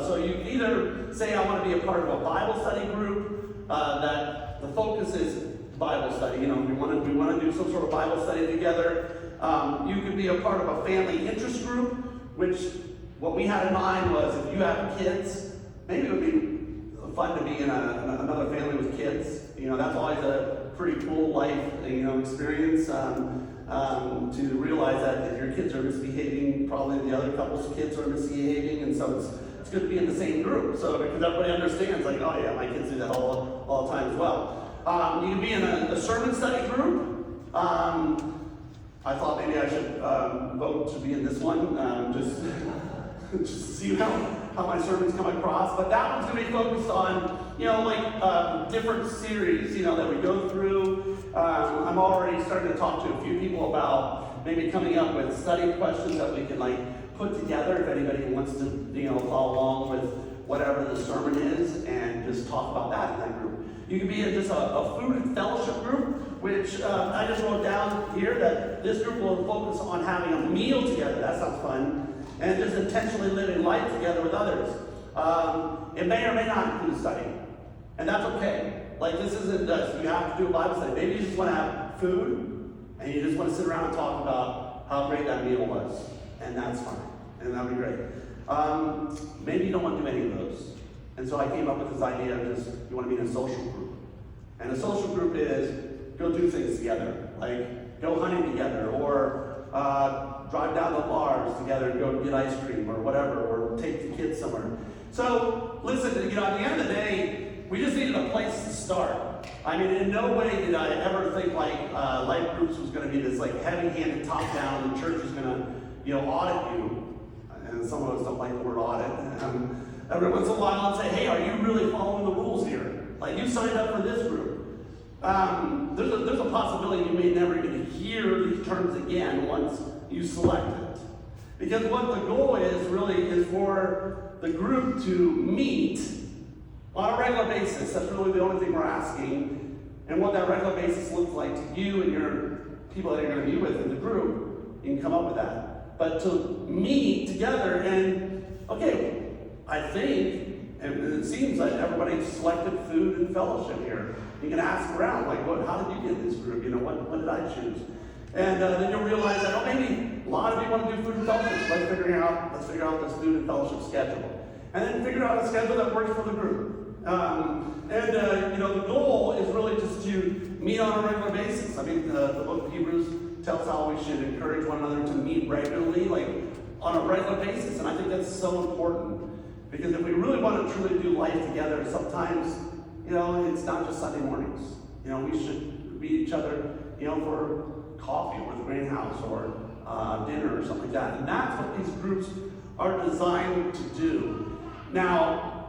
So you can either say, I want to be a part of a Bible study group, that the focus is Bible study. You know, we want to do some sort of Bible study together. You could be a part of a family interest group, which what we had in mind was if you have kids, maybe it would be fun to be in another family with kids. You know, that's always a pretty cool life, experience. To realize that if your kids are misbehaving, probably the other couple's kids are misbehaving, and so it's good to be in the same group. So because everybody understands, like, oh yeah, my kids do that all the time as well. You can be in a sermon study group. I thought maybe I should vote to be in this one, just to see how my sermons come across. But that one's going to be focused on, different series, that we go through. I'm already starting to talk to a few people about maybe coming up with study questions that we can put together if anybody wants to, follow along with whatever the sermon is, and just talk about that in that group. You can be in just a food and fellowship group, which I just wrote down here that this group will focus on having a meal together. That sounds fun. And just intentionally living life together with others. It may or may not include studying. And that's okay. This isn't you have to do a Bible study. Maybe you just want to have food, and you just want to sit around and talk about how great that meal was. And that's fine. And that'll be great. Maybe you don't want to do any of those. And so I came up with this idea of just, you want to be in a social group. And a social group is go do things together. Like go hunting together, or drive down to bars together and go get ice cream or whatever, or take the kids somewhere. So listen, at the end of the day, we just needed a place to start. I mean, in no way did I ever think life groups was going to be this heavy-handed top-down, the church is going to audit you. And some of us don't like the word audit. Every once in a while I'll say, hey, are you really following the rules here? You signed up for this group. There's a possibility you may never even hear these terms again once you select it. Because what the goal is really is for the group to meet on a regular basis. That's really the only thing we're asking. And what that regular basis looks like to you and your people that you're going to be with in the group, you can come up with that. But to meet together and, okay, I think, and it seems like everybody selected food and fellowship here. You can ask around, how did you get in this group? What did I choose? And then you'll realize that, maybe a lot of you want to do food and fellowship. Let's figure out this food and fellowship schedule. And then figure out a schedule that works for the group. The goal is really just to meet on a regular basis. I mean, the book of Hebrews tells how we should encourage one another to meet regularly, on a regular basis. And I think that's so important. Because if we really want to truly do life together, sometimes, it's not just Sunday mornings. We should meet each other, for coffee or the greenhouse or dinner or something like that. And that's what these groups are designed to do. Now,